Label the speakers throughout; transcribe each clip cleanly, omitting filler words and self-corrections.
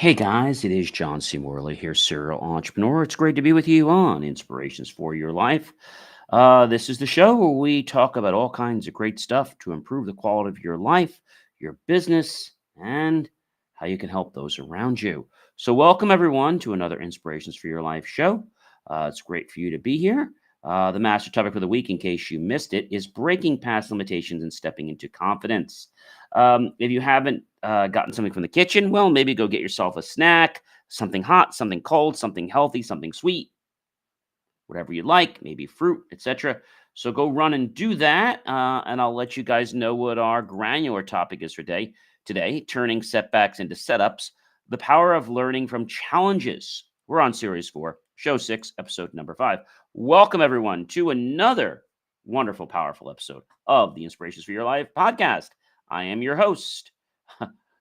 Speaker 1: Hey guys, it is John C. Morley here, serial entrepreneur. It's great to be with you on Inspirations for Your Life. This is the show where we talk about all kinds of great stuff to improve the quality of your life, your business, and how you can help those around you. So, welcome everyone to another Inspirations for Your Life show. It's great for you to be here. The master topic for the week, in case you missed it, is breaking past limitations and stepping into confidence. If you haven't gotten something from the kitchen, well, maybe go get yourself a snack, something hot, something cold, something healthy, something sweet, whatever you like, maybe fruit, etc. So go run and do that, and I'll let you guys know what our granular topic is for today, turning setbacks into setups, the power of learning from challenges. We're on series 4, show 6, episode number 5. Welcome everyone to another wonderful, powerful episode of the Inspirations for Your Life podcast. I am your host,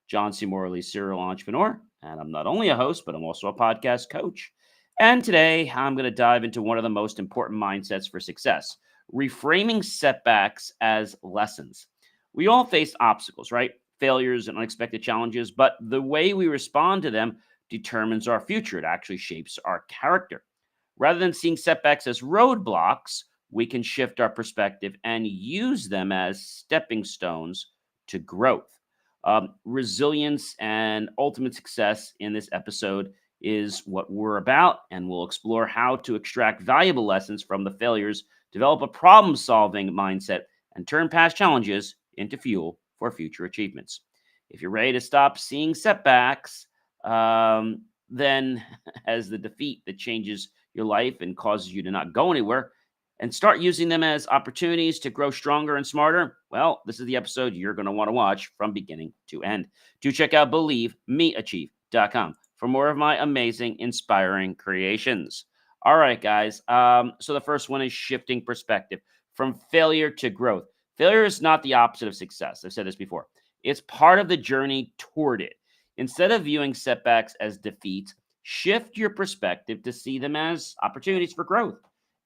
Speaker 1: John C. Morley, serial entrepreneur, and I'm not only a host, but I'm also a podcast coach. And today I'm going to dive into one of the most important mindsets for success, reframing setbacks as lessons. We all face obstacles, right? Failures and unexpected challenges, but the way we respond to them determines our future. It actually shapes our character. Rather than seeing setbacks as roadblocks, we can shift our perspective and use them as stepping stones to growth. Resilience and ultimate success in this episode is what we're about, and we'll explore how to extract valuable lessons from the failures, develop a problem solving mindset, and turn past challenges into fuel for future achievements. If you're ready to stop seeing setbacks, then as the defeat that changes your life and causes you to not go anywhere, and start using them as opportunities to grow stronger and smarter, well, this is the episode you're going to want to watch from beginning to end. Do check out believemeachieve.com for more of my amazing, inspiring creations. All right, guys. So the first one is shifting perspective from failure to growth. Failure is not the opposite of success. I've said this before. It's part of the journey toward it. Instead of viewing setbacks as defeats, shift your perspective to see them as opportunities for growth.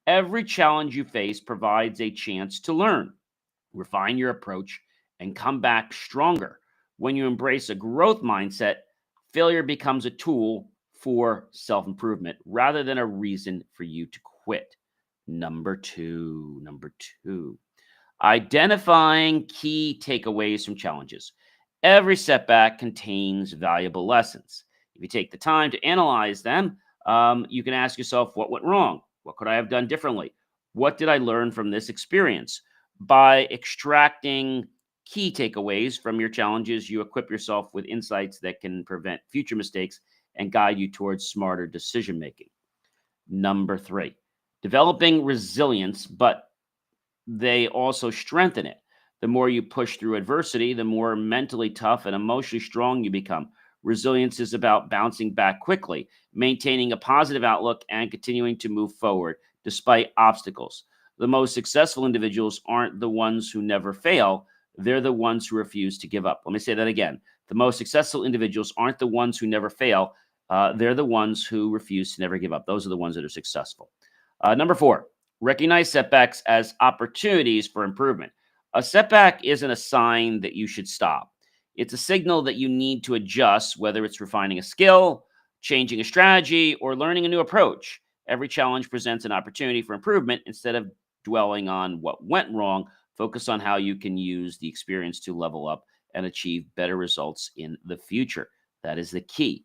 Speaker 1: Every challenge you face provides a chance to learn, refine your approach, and come back stronger. When you embrace a growth mindset, failure becomes a tool for self improvement rather than a reason for you to quit. Number two, identifying key takeaways from challenges. Every setback contains valuable lessons. If you take the time to analyze them, you can ask yourself, what went wrong? What could I have done differently? What did I learn from this experience? By extracting key takeaways from your challenges, you equip yourself with insights that can prevent future mistakes and guide you towards smarter decision making. Number 3, developing resilience, but they also strengthen it. The more you push through adversity, the more mentally tough and emotionally strong you become. Resilience is about bouncing back quickly, maintaining a positive outlook, and continuing to move forward despite obstacles. The most successful individuals aren't the ones who never fail, they're the ones who refuse to give up. Let me say that again. The most successful individuals aren't the ones who never fail, they're the ones who refuse to never give up. Those are the ones that are successful. Number 4, recognize setbacks as opportunities for improvement. A setback isn't a sign that you should stop. It's a signal that you need to adjust, whether it's refining a skill, changing a strategy, or learning a new approach. Every challenge presents an opportunity for improvement. Instead of dwelling on what went wrong, focus on how you can use the experience to level up and achieve better results in the future. That is the key.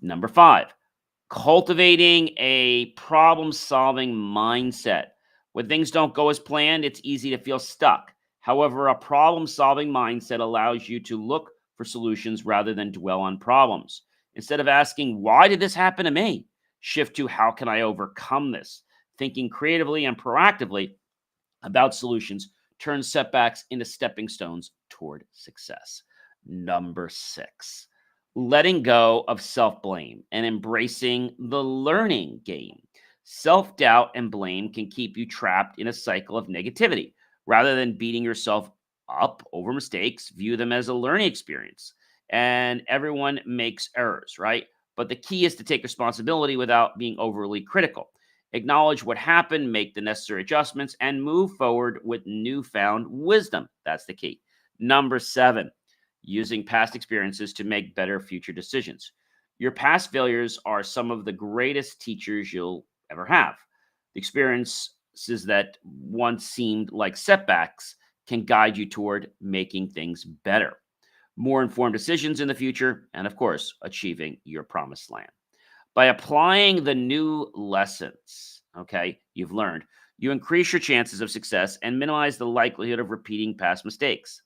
Speaker 1: Number 5, cultivating a problem solving mindset. When things don't go as planned, it's easy to feel stuck. However, a problem solving mindset allows you to look for solutions rather than dwell on problems. Instead of asking, why did this happen to me? Shift to, how can I overcome this? Thinking creatively and proactively about solutions turns setbacks into stepping stones toward success. Number 6, letting go of self blame and embracing the learning game. Self doubt and blame can keep you trapped in a cycle of negativity. Rather than beating yourself up over mistakes, view them as a learning experience. And everyone makes errors, right? But the key is to take responsibility without being overly critical. Acknowledge what happened, make the necessary adjustments, and move forward with newfound wisdom. That's the key. Number 7, using past experiences to make better future decisions. Your past failures are some of the greatest teachers you'll ever have. The experiences that once seemed like setbacks can guide you toward making things better, more informed decisions in the future, and of course, achieving your promised land. By applying the new lessons, okay, you've learned, you increase your chances of success and minimize the likelihood of repeating past mistakes.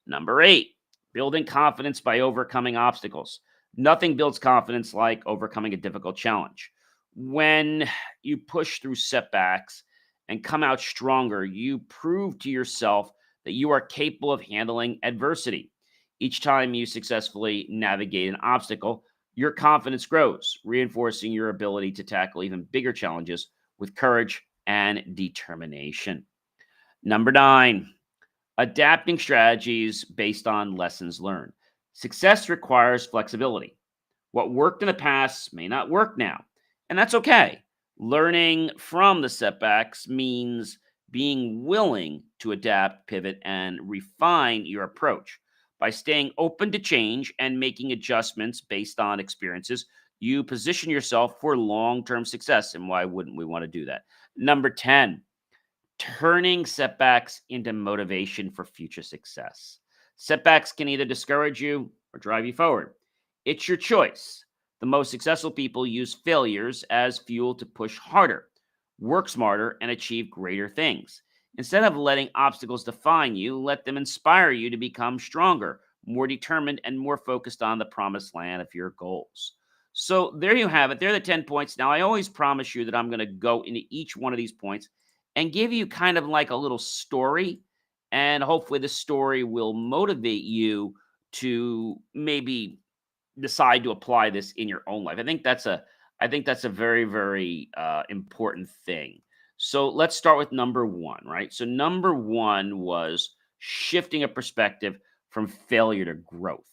Speaker 1: Number 8, building confidence by overcoming obstacles. Nothing builds confidence like overcoming a difficult challenge. When you push through setbacks and come out stronger, you prove to yourself that you are capable of handling adversity. Each time you successfully navigate an obstacle, your confidence grows, reinforcing your ability to tackle even bigger challenges with courage and determination. Number 9, adapting strategies based on lessons learned. Success requires flexibility. What worked in the past may not work now, and that's okay. Learning from the setbacks means being willing to adapt, pivot, and refine your approach. By staying open to change and making adjustments based on experiences, you position yourself for long term success. And why wouldn't we want to do that? Number 10, turning setbacks into motivation for future success. Setbacks can either discourage you or drive you forward. It's your choice. The most successful people use failures as fuel to push harder, work smarter, and achieve greater things. Instead of letting obstacles define you, let them inspire you to become stronger, more determined, and more focused on the promised land of your goals. So there you have it. There are the 10 points. Now, I always promise you that I'm going to go into each one of these points and give you kind of like a little story. And hopefully, the story will motivate you to maybe decide to apply this in your own life. I think that's a very, very important thing. So let's start with number one, right? So number one was shifting a perspective from failure to growth.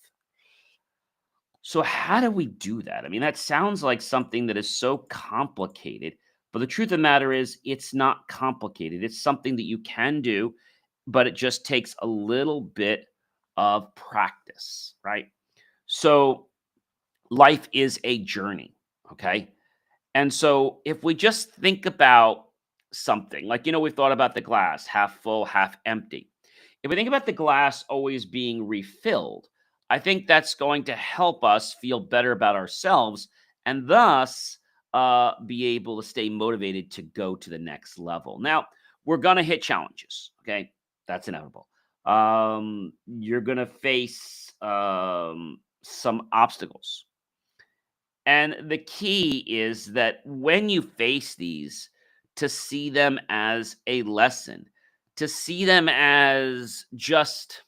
Speaker 1: So how do we do that? I mean, that sounds like something that is so complicated, but the truth of the matter is it's not complicated. It's something that you can do, but it just takes a little bit of practice, right? So life is a journey, okay? And so if we just think about something, like, we've thought about the glass half full, half empty. If we think about the glass always being refilled, I think that's going to help us feel better about ourselves and thus be able to stay motivated to go to the next level. Now, we're going to hit challenges. Okay. That's inevitable. You're going to face some obstacles. And the key is that when you face these, to see them as a lesson, to see them as just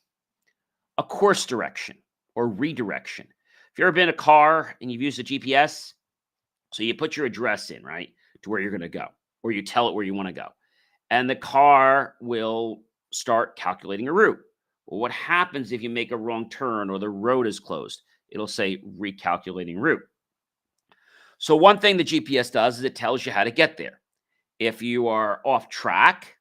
Speaker 1: a course direction or redirection. If you've ever been in a car and you've used a GPS, so you put your address in, right, to where you're going to go, or you tell it where you want to go, and the car will start calculating a route. Well, what happens if you make a wrong turn or the road is closed? It'll say recalculating route. So, one thing the GPS does is it tells you how to get there. If you are off track,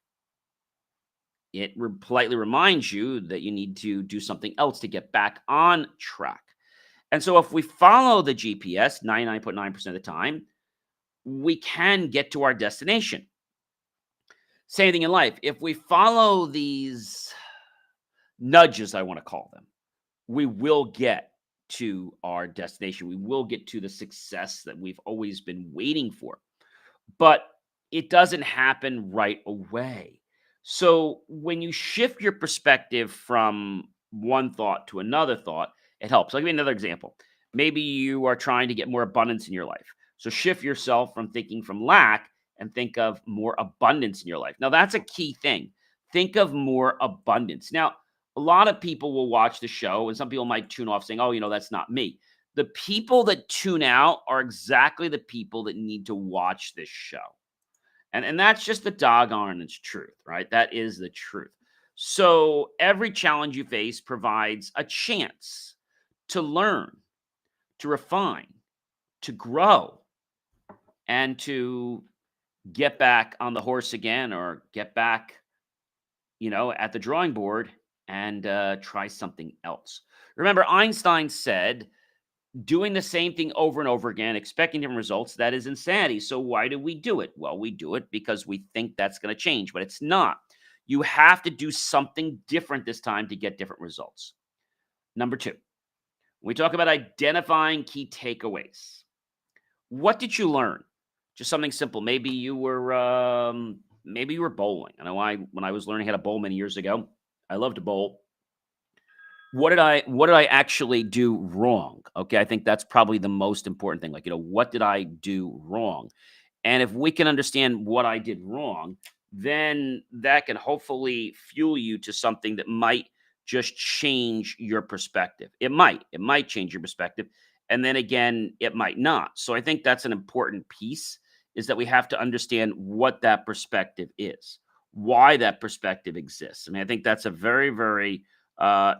Speaker 1: it politely reminds you that you need to do something else to get back on track. And so, if we follow the GPS 99.9% of the time, we can get to our destination. Same thing in life. If we follow these nudges, I want to call them, we will get to our destination. We will get to the success that we've always been waiting for. But it doesn't happen right away. So when you shift your perspective from one thought to another thought, it helps. I'll give you another example. Maybe you are trying to get more abundance in your life. So shift yourself from thinking from lack and think of more abundance in your life. Now, that's a key thing. Think of more abundance. Now, a lot of people will watch the show, and some people might tune off saying, oh, that's not me. The people that tune out are exactly the people that need to watch this show. And that's just the doggone it's truth, right? That is the truth. So every challenge you face provides a chance to learn, to refine, to grow, and to get back on the horse again or get back, at the drawing board and try something else. Remember, Einstein said Doing the same thing over and over again, expecting different results, that is insanity. So why do we do it? Well, we do it because we think that's going to change, but it's not. You have to do something different this time to get different results. Number two, we talk about identifying key takeaways. What did you learn? Just something simple. Maybe you were bowling. I know when I was learning how to bowl many years ago, I loved to bowl. What did I actually do wrong? Okay, I think that's probably the most important thing. Like, what did I do wrong? And if we can understand what I did wrong, then that can hopefully fuel you to something that might just change your perspective. It might change your perspective. And then again, it might not. So I think that's an important piece, is that we have to understand what that perspective is, why that perspective exists. I mean, I think that's a very, very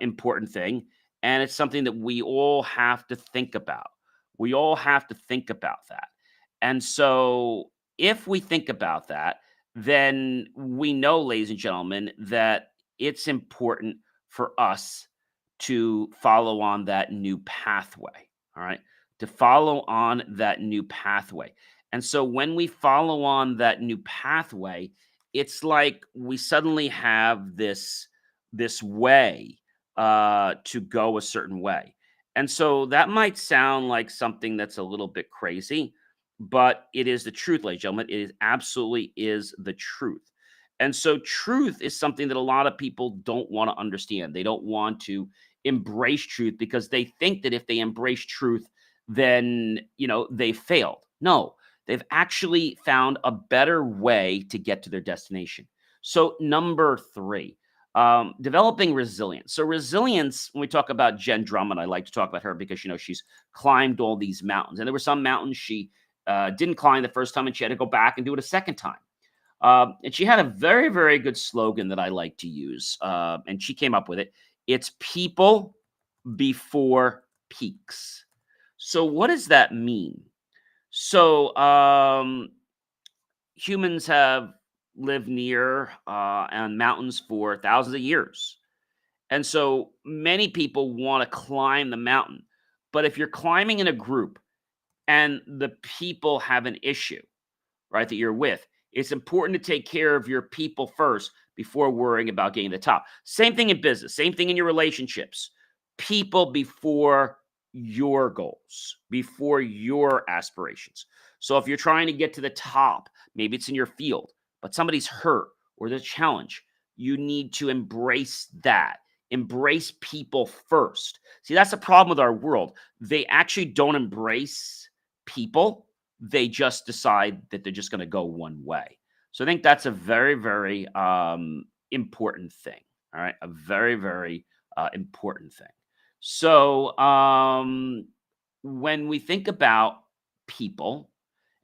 Speaker 1: important thing. And it's something that we all have to think about. We all have to think about that. And so, if we think about that, then we know, ladies and gentlemen, that it's important for us to follow on that new pathway. All right. To follow on that new pathway. And so, when we follow on that new pathway, it's like we suddenly have this way to go a certain way. And so that might sound like something that's a little bit crazy, but it is the truth, ladies and gentlemen. It is absolutely is the truth. And so truth is something that a lot of people don't want to understand. They don't want to embrace truth because they think that if they embrace truth, then, they failed. No, they've actually found a better way to get to their destination. So, number three, developing resilience. So, resilience, when we talk about Jen Drummond, I like to talk about her because, she's climbed all these mountains. And there were some mountains she didn't climb the first time, and she had to go back and do it a second time. And she had a very, very good slogan that I like to use, and she came up with it. It's people before peaks. So, what does that mean? So, humans have lived near on mountains for thousands of years. And so many people want to climb the mountain. But if you're climbing in a group and the people have an issue, right, that you're with, it's important to take care of your people first before worrying about getting to the top. Same thing in business, same thing in your relationships. People before your goals, before your aspirations. So if you're trying to get to the top, maybe it's in your field, but somebody's hurt or there's a challenge, you need to embrace that. Embrace people first. See, that's the problem with our world. They actually don't embrace people, they just decide that they're just going to go one way. So I think that's a very, very important thing. All right. A very, very important thing. So when we think about people,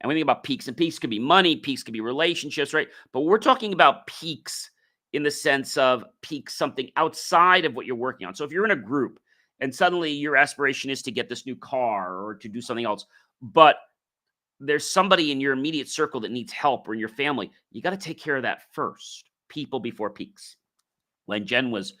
Speaker 1: and we think about peaks, and peaks could be money, peaks could be relationships, right? But we're talking about peaks in the sense of peaks, something outside of what you're working on. So if you're in a group and suddenly your aspiration is to get this new car or to do something else, but there's somebody in your immediate circle that needs help, or in your family, you got to take care of that first. People before peaks. When Jen was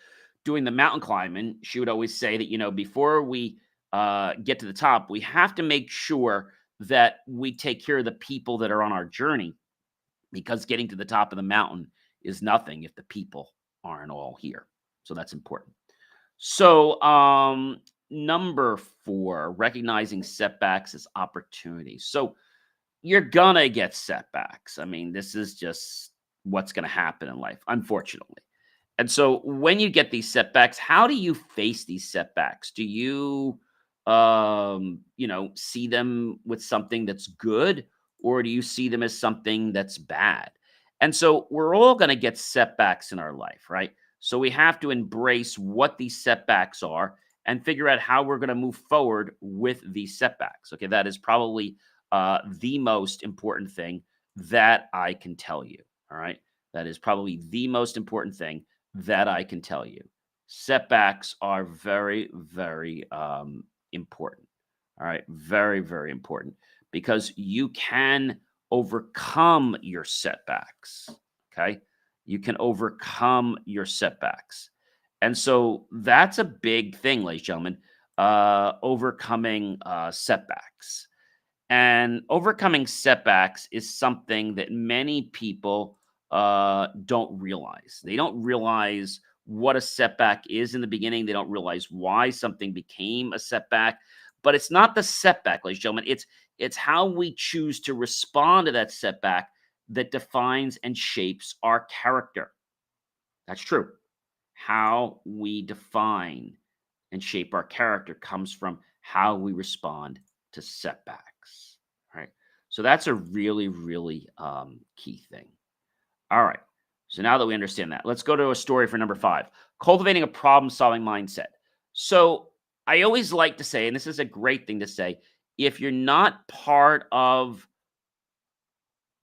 Speaker 1: doing the mountain climbing, she would always say that, before we get to the top, we have to make sure that we take care of the people that are on our journey, because getting to the top of the mountain is nothing if the people aren't all here. So that's important. So, number four, recognizing setbacks as opportunities. So, you're gonna get setbacks. I mean, this is just what's gonna happen in life, unfortunately. And so when you get these setbacks, how do you face these setbacks? Do you see them with something that's good, or do you see them as something that's bad? And so we're all going to get setbacks in our life, right? So we have to embrace what these setbacks are and figure out how we're going to move forward with these setbacks. Okay, that is probably the most important thing that I can tell you. All right, that is probably the most important thing that I can tell you. Setbacks are very, very important. All right. Very, very important, because you can overcome your setbacks. Okay. You can overcome your setbacks. And so that's a big thing, ladies and gentlemen. overcoming setbacks. And overcoming setbacks is something that many people don't realize. They don't realize what a setback is in the beginning. They don't realize why something became a setback. But it's not the setback, ladies and gentlemen. It's how we choose to respond to that setback that defines and shapes our character. That's true. How we define and shape our character comes from how we respond to setbacks. Right. So that's a really, really key thing. All right. So now that we understand that, let's go to a story for number 5, cultivating a problem solving mindset. So I always like to say, and this is a great thing to say, if you're not part of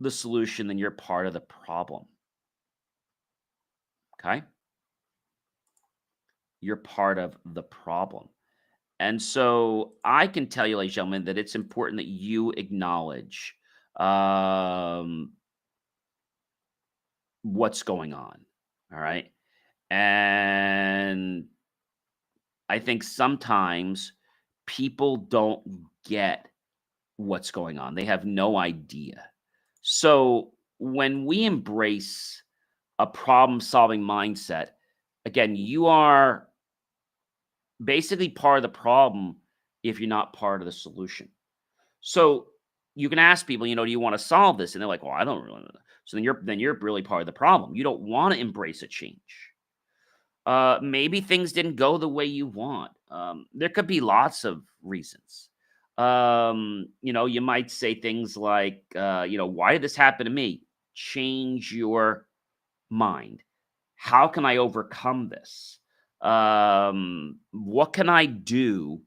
Speaker 1: the solution, then you're part of the problem. Okay. You're part of the problem. And so I can tell you, ladies and gentlemen, that it's important that you acknowledge um, what's going on. All right. And I think sometimes people don't get what's going on, they have no idea. So when we embrace a problem solving mindset, again, you are basically part of the problem if you're not part of the solution. So you can ask people, do you want to solve this? And they're like, well, I don't really know. So then you're really part of the problem. You don't want to embrace a change. Maybe things didn't go the way you want. There could be lots of reasons. You might say things like, why did this happen to me? Change your mind. How can I overcome this? What can I do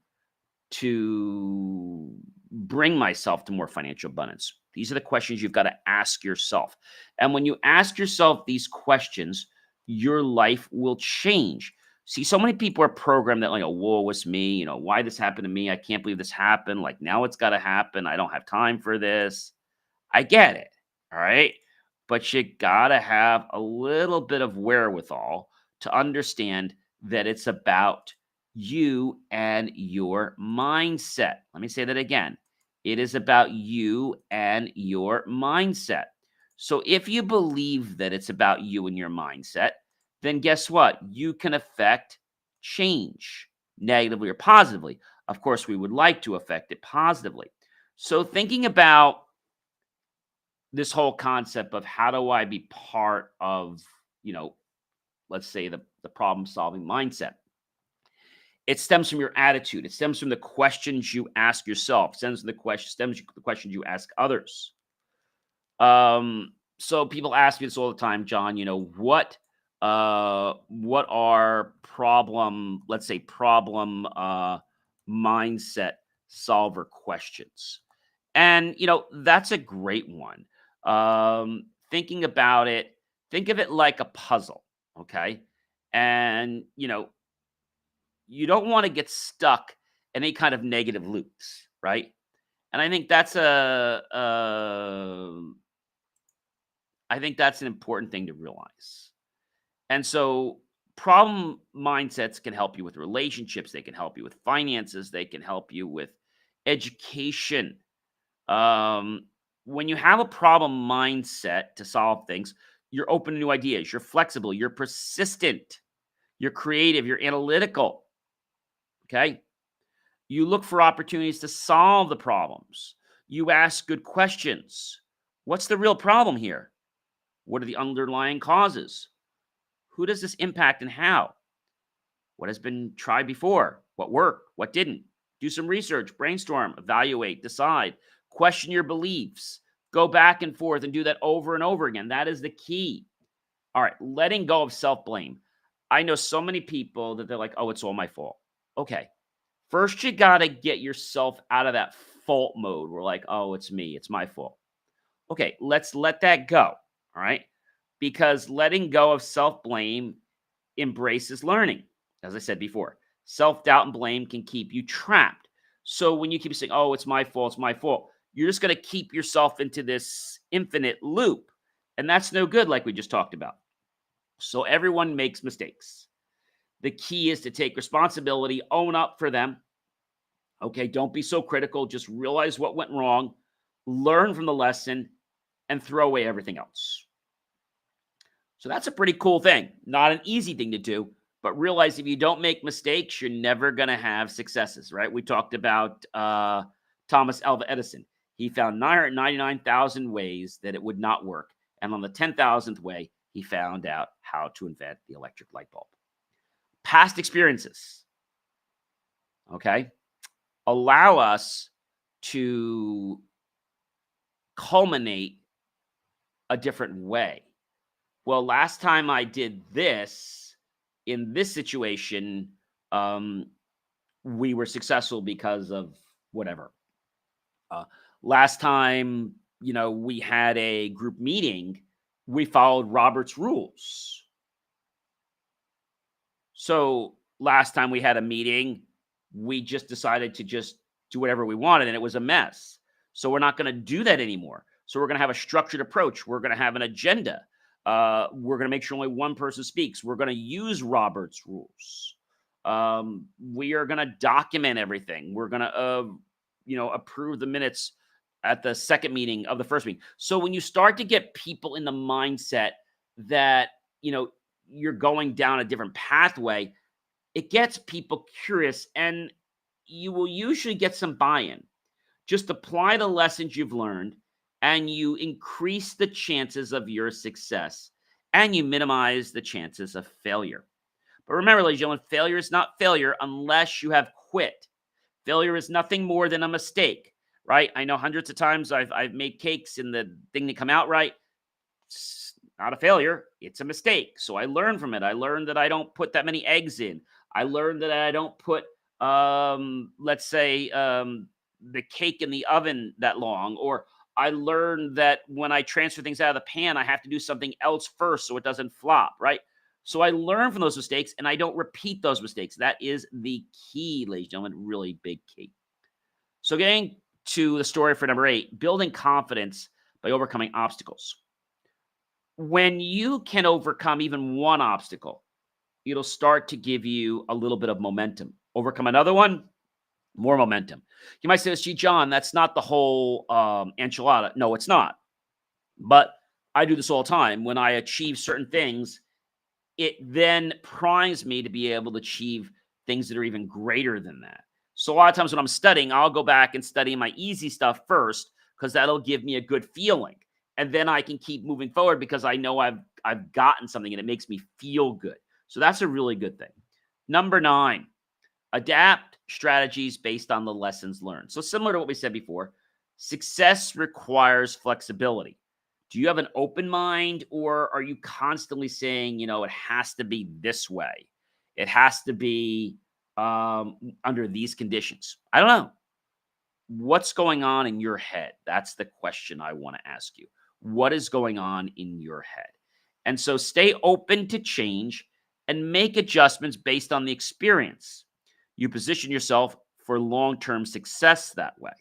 Speaker 1: to bring myself to more financial abundance? These are the questions you've got to ask yourself. And when you ask yourself these questions, your life will change. See, so many people are programmed that, like, whoa, it's me, why this happened to me? I can't believe this happened. Like, now it's got to happen. I don't have time for this. I get it. All right. But you got to have a little bit of wherewithal to understand that it's about you and your mindset. Let me say that again. It is about you and your mindset. So if you believe that it's about you and your mindset, then guess what? You can affect change negatively or positively. Of course, we would like to affect it positively. So thinking about this whole concept of how do I be part of, let's say the problem solving mindset. It stems from your attitude. It stems from the questions you ask yourself. It stems from the questions you ask others. So people ask me this all the time, John. What are problem, let's say problem mindset solver questions? And that's a great one. Thinking about it, think of it like a puzzle, okay? And you don't want to get stuck in any kind of negative loops, right? And I think that's an important thing to realize. And so problem mindsets can help you with relationships, they can help you with finances, they can help you with education. Um, when you have a problem mindset to solve things, you're open to new ideas, you're flexible, you're persistent, you're creative, you're analytical. Okay. You look for opportunities to solve the problems. You ask good questions. What's the real problem here? What are the underlying causes? Who does this impact and how? What has been tried before? What worked? What didn't? Do some research, brainstorm, evaluate, decide, question your beliefs, go back and forth and do that over and over again. That is the key. All right, letting go of self blame. I know so many people that they're like, oh, it's all my fault. Okay. First, you got to get yourself out of that fault mode. We're like, oh, it's me. It's my fault. Okay, let's let that go. All right. Because letting go of self blame embraces learning. As I said before, self doubt and blame can keep you trapped. So when you keep saying, oh, it's my fault, you're just going to keep yourself into this infinite loop. And that's no good, like we just talked about. So everyone makes mistakes. The key is to take responsibility, own up for them, Okay, don't be so critical. Just realize what went wrong, learn from the lesson, and throw away everything else. So that's a pretty cool thing. Not an easy thing to do, but realize if you don't make mistakes, you're never going to have successes, right? We talked about Thomas Alva Edison. He found 999,000 ways that it would not work. And on the 10,000th way, he found out how to invent the electric light bulb. Past experiences, okay, allow us to culminate a different way. Well, last time I did this in this situation, we were successful because of whatever. Uh, Last time, we had a group meeting, we followed Robert's rules. So last time we had a meeting, we just decided to just do whatever we wanted, and it was a mess. So we're not going to do that anymore. So we're going to have a structured approach. We're going to have an agenda. We're going to make sure only one person speaks. We're going to use Robert's rules. We are going to document everything. We're going to, approve the minutes at the second meeting of the first meeting. So when you start to get people in the mindset that, you're going down a different pathway, it gets people curious, and you will usually get some buy-in. Just apply the lessons you've learned, and you increase the chances of your success, and you minimize the chances of failure. But remember, ladies and gentlemen, failure is not failure unless you have quit. Failure is nothing more than a mistake, right? I know hundreds of times I've made cakes and the thing didn't come out right. It's not a failure, it's a mistake. So I learned from it. I learned that I don't put that many eggs in. I learned that I don't put, let's say, the cake in the oven that long. Or I learned that when I transfer things out of the pan, I have to do something else first so it doesn't flop, right? So I learn from those mistakes and I don't repeat those mistakes. That is the key, ladies and gentlemen, really big key. So getting to the story for number 8, building confidence by overcoming obstacles. When you can overcome even one obstacle, it'll start to give you a little bit of momentum. Overcome another one, more momentum. You might say, gee, John, that's not the whole enchilada. No, it's not. But I do this all the time. When I achieve certain things, it then primes me to be able to achieve things that are even greater than that. So a lot of times when I'm studying, I'll go back and study my easy stuff first because that'll give me a good feeling. And then I can keep moving forward because I know I've gotten something and it makes me feel good. So that's a really good thing. Number 9, adapt strategies based on the lessons learned. So similar to what we said before, success requires flexibility. Do you have an open mind, or are you constantly saying, it has to be this way? It has to be under these conditions. I don't know. What's going on in your head? That's the question I want to ask you. What is going on in your head? And so stay open to change and make adjustments based on the experience. You position yourself for long-term success that way.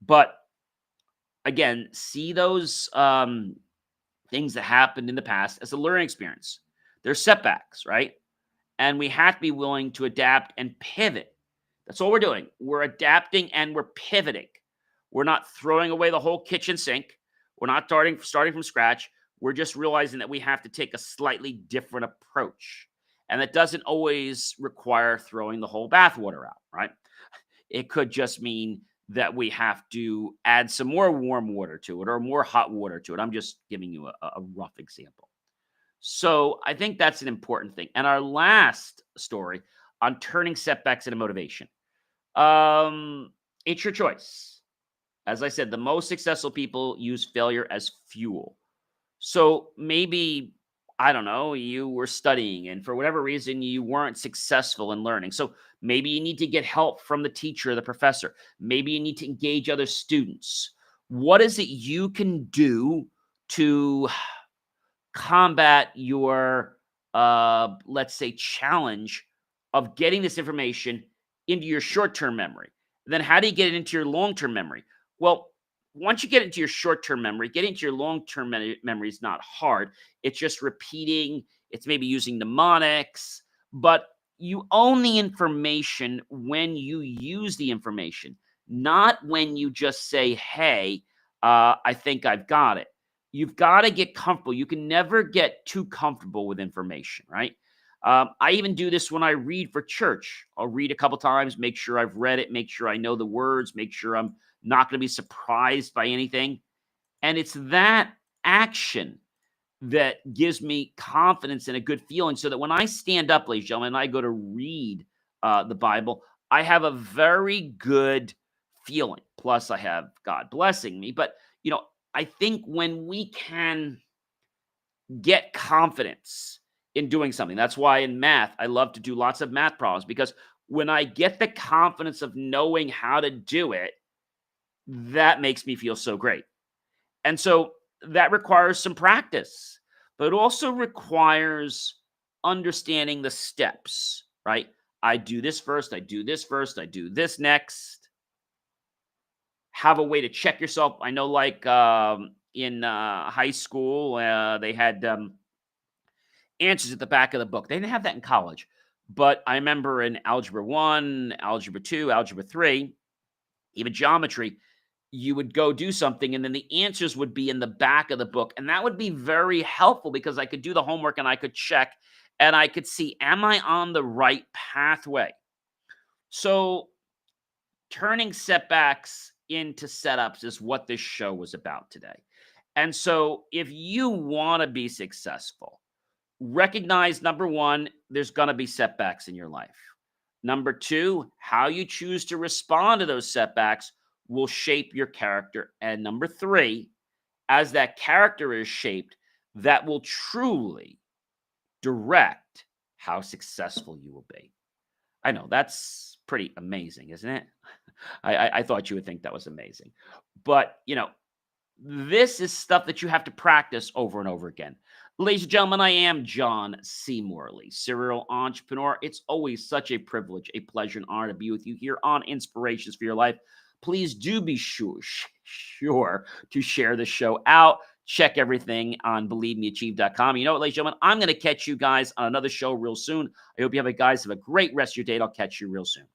Speaker 1: But again, see those things that happened in the past as a learning experience. They're setbacks, right? And we have to be willing to adapt and pivot. That's all we're doing. We're adapting and we're pivoting. We're not throwing away the whole kitchen sink. We're not starting from scratch. We're just realizing that we have to take a slightly different approach. And that doesn't always require throwing the whole bathwater out, right? It could just mean that we have to add some more warm water to it or more hot water to it. I'm just giving you a rough example. So I think that's an important thing. And our last story on turning setbacks into motivation. It's your choice. As I said, the most successful people use failure as fuel. So maybe, I don't know, you were studying and for whatever reason you weren't successful in learning. So maybe you need to get help from the teacher or the professor. Maybe you need to engage other students. What is it you can do to combat your, let's say, challenge of getting this information into your short-term memory? Then how do you get it into your long-term memory? Well, once you get into your short-term memory, getting into your long-term memory is not hard. It's just repeating. It's maybe using mnemonics, but you own the information when you use the information, not when you just say, hey, I think I've got it. You've got to get comfortable. You can never get too comfortable with information, right? I even do this when I read for church. I'll read a couple times, make sure I've read it, make sure I know the words, make sure I'm not going to be surprised by anything. And it's that action that gives me confidence and a good feeling so that when I stand up, ladies and gentlemen, and I go to read the Bible, I have a very good feeling. Plus, I have God blessing me. But, I think when we can get confidence in doing something, that's why in math, I love to do lots of math problems because when I get the confidence of knowing how to do it, that makes me feel so great. And so that requires some practice, but it also requires understanding the steps, right? I do this first, I do this first, I do this next. Have a way to check yourself. I know, like in high school, they had answers at the back of the book. They didn't have that in college, but I remember in Algebra 1, Algebra 2, Algebra 3, even geometry, you would go do something and then the answers would be in the back of the book. And that would be very helpful because I could do the homework and I could check and I could see, am I on the right pathway? So turning setbacks into setups is what this show was about today. And so if you want to be successful, recognize number one, there's going to be setbacks in your life. Number two, how you choose to respond to those setbacks will shape your character. And number three, as that character is shaped, that will truly direct how successful you will be. I know that's pretty amazing, isn't it? I thought you would think that was amazing. But, this is stuff that you have to practice over and over again. Ladies and gentlemen, I am John C. Morley, serial entrepreneur. It's always such a privilege, a pleasure, and honor to be with you here on Inspirations for Your Life. Please do be sure to share the show out. Check everything on believemeachieve.com. You know what, ladies and gentlemen, I'm going to catch you guys on another show real soon. I hope you guys have a great rest of your day. I'll catch you real soon.